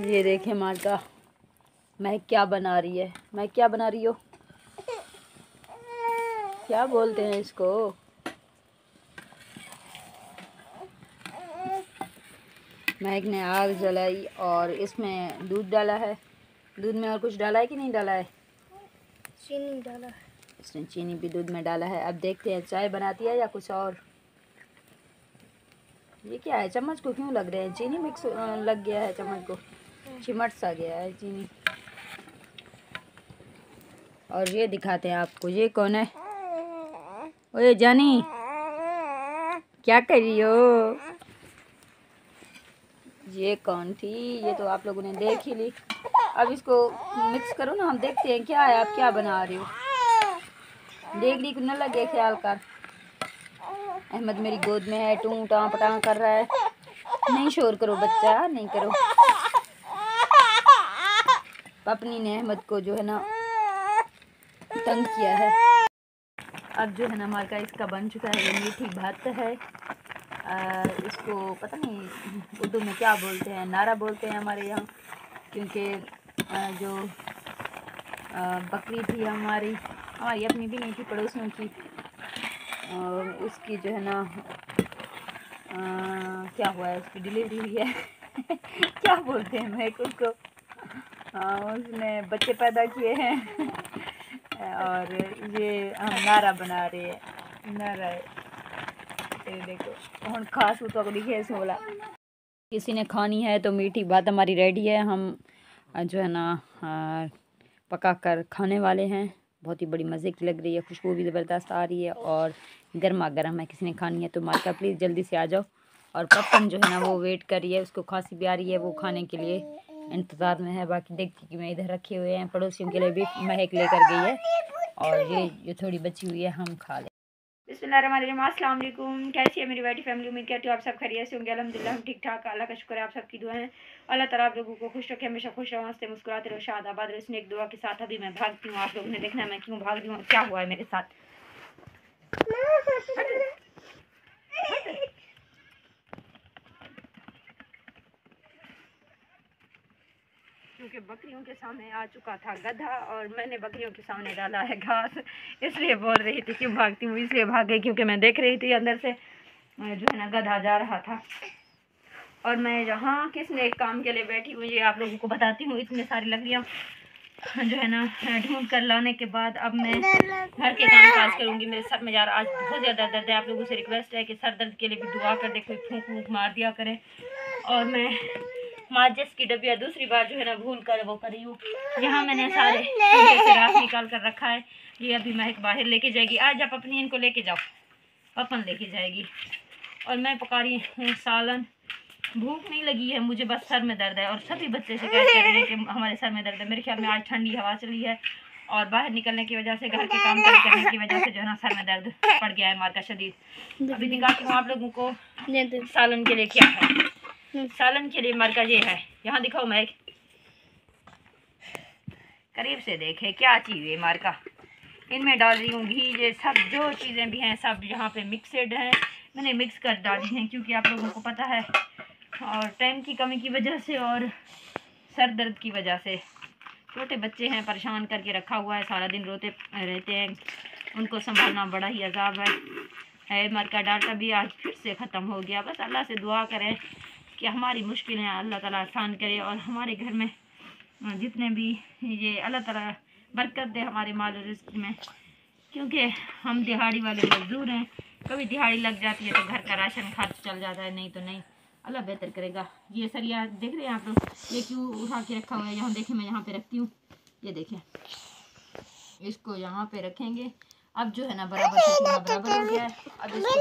ये देखे मार्का मैं क्या बना रही है। मैं क्या बना रही हो, क्या बोलते हैं इसको। महक ने आग जलाई और इसमें दूध डाला है। दूध में और कुछ डाला है कि नहीं डाला है? चीनी डाला है। इसने चीनी भी दूध में डाला है। अब देखते हैं चाय बनाती है या कुछ और। ये क्या है, चम्मच को क्यों लग रहे हैं? चीनी मिक्स लग गया है चम्मच को, चिमट सा गया है चीनी। और ये दिखाते हैं आपको, ये कौन है? ओए जानी, क्या कर रही हो? ये कौन थी? ये तो आप लोगों ने देख ही ली। अब इसको मिक्स करो ना, हम देखते हैं क्या है, आप क्या बना रही हो। देख ली न लगे ख्याल कर। अहमद मेरी गोद में है, टूं टां पटां कर रहा है। नहीं शोर करो बच्चा, नहीं करो। पपनी ने अहमद को जो है ना तंग किया है। अब जो है ना हमारे का इसका बन चुका है। ये मीठी भात है। इसको पता नहीं उर्दू में क्या बोलते हैं, नारा बोलते हैं हमारे यहाँ। क्योंकि जो बकरी थी हमारी अपनी भी नहीं थी, पड़ोसियों की, और उसकी जो है ना क्या हुआ है, उसकी डिलीवरी हुई है। क्या बोलते हैं मैं उसको, उसने बच्चे पैदा किए हैं। और ये हम नारा बना रहे हैं, नारा देखो हम खास तो लिखे सोला। किसी ने खानी है तो मीठी बात हमारी रेडी है। हम जो है ना पका कर खाने वाले हैं। बहुत ही बड़ी मज़े की लग रही है, खुशबू भी ज़बरदस्त आ रही है और गर्मा गर्म है। किसी ने खानी है तो मार्का प्लीज़ जल्दी से आ जाओ। और पपन जो है ना वो वेट कर रही है, उसको खांसी भी आ रही है, वो खाने के लिए इंतज़ार में है। बाकी देखती कि मैं इधर रखे हुए हैं, पड़ोसियों के लिए भी महक लेकर गई है। और ये जो थोड़ी बची हुई है हम खा लें। बिस्मिल्लाहिर्रहमानिर्रहीम, अस्सलाम वालेकुम। कैसी है मेरी बेटी फैमिली? उम्मीद करती हूँ आप सब खैरियत से होंगे। अल्हम्दुलिल्लाह हम ठीक ठाक, अल्लाह का शुक्र है, आप सबकी दुआ है। अल्लाह ताला आप लोगों को खुश रखे, हमेशा खुश रहो, हंसते मुस्कुराते रहो, शाद आबाद रहो। इसने एक दुआ के साथ अभी मैं भागती हूँ। आप लोगों ने देखना है मैं क्यों भाग रही हूँ, क्या हुआ है मेरे साथ। क्योंकि बकरियों के सामने आ चुका था गधा और मैंने बकरियों के सामने डाला है घास, इसलिए बोल रही थी क्यों भागती हूँ। इसलिए भाग गई क्योंकि मैं देख रही थी अंदर से जो है ना गधा जा रहा था। और मैं यहाँ किसने एक काम के लिए बैठी हुई, ये आप लोगों को बताती हूँ। इतने सारी लकड़ियाँ जो है ना ढूंढ कर लाने के बाद अब मैं घर के काम काज करूँगी। मेरे सर में जा रहा आज बहुत ज़्यादा दर्द है। आप लोगों से रिक्वेस्ट है कि सर दर्द के लिए भी दुआ कर दे, कोई फूंक वूक मार दिया करें। और मैं माचिस की डबिया दूसरी बार जो है ना भूल कर वो करी हूँ। यहाँ मैंने सारे से राख निकाल कर रखा है। ये अभी महक बाहर लेके जाएगी। आज आप अपनी इनको लेके जाओ, पपन लेके जाएगी। और मैं पका रही हूँ सालन। भूख नहीं लगी है मुझे, बस सर में दर्द है। और सभी बच्चे शिकायत कर रहे हैं कि हमारे सर में दर्द है। मेरे ख्याल में आज ठंडी हवा चली है और बाहर निकलने की वजह से, घर के काम करने की वजह से जो है ना सर में दर्द पड़ गया है मार्का शदीद। अभी दिखाती हूँ आप लोगों को सालन के लिए क्या है। सालन के लिए मार्का ये है, यहाँ दिखाओ मैं करीब से देखे क्या चीज़ है मार्का। इनमें डाल रही हूँ घी, ये सब जो चीज़ें भी हैं सब यहाँ पे मिक्सड हैं, मैंने मिक्स कर डाली हैं क्योंकि आप लोगों को पता है और टाइम की कमी की वजह से और सर दर्द की वजह से। छोटे बच्चे हैं, परेशान करके रखा हुआ है, सारा दिन रोते रहते हैं, उनको संभालना बड़ा ही अजाब है। मार्का डाटा भी आज फिर से ख़त्म हो गया। बस अल्लाह से दुआ करें कि हमारी मुश्किलें अल्लाह ताला आसान करे और हमारे घर में जितने भी ये अल्लाह ताला बरकत दे हमारे माल और रिज़्क़ में। क्योंकि हम दिहाड़ी वाले मजदूर हैं, कभी दिहाड़ी लग जाती है तो घर का राशन खर्च चल जाता है, नहीं तो नहीं। अल्लाह बेहतर करेगा। ये सरिया देख रहे हैं आप लोग, ये क्यों उठा के रखा हुआ है? यहाँ देखें, मैं यहाँ पे रखती हूँ, ये देखें, इसको यहाँ पे रखेंगे। अब जो है ना बराबर हो गया है। अब इसको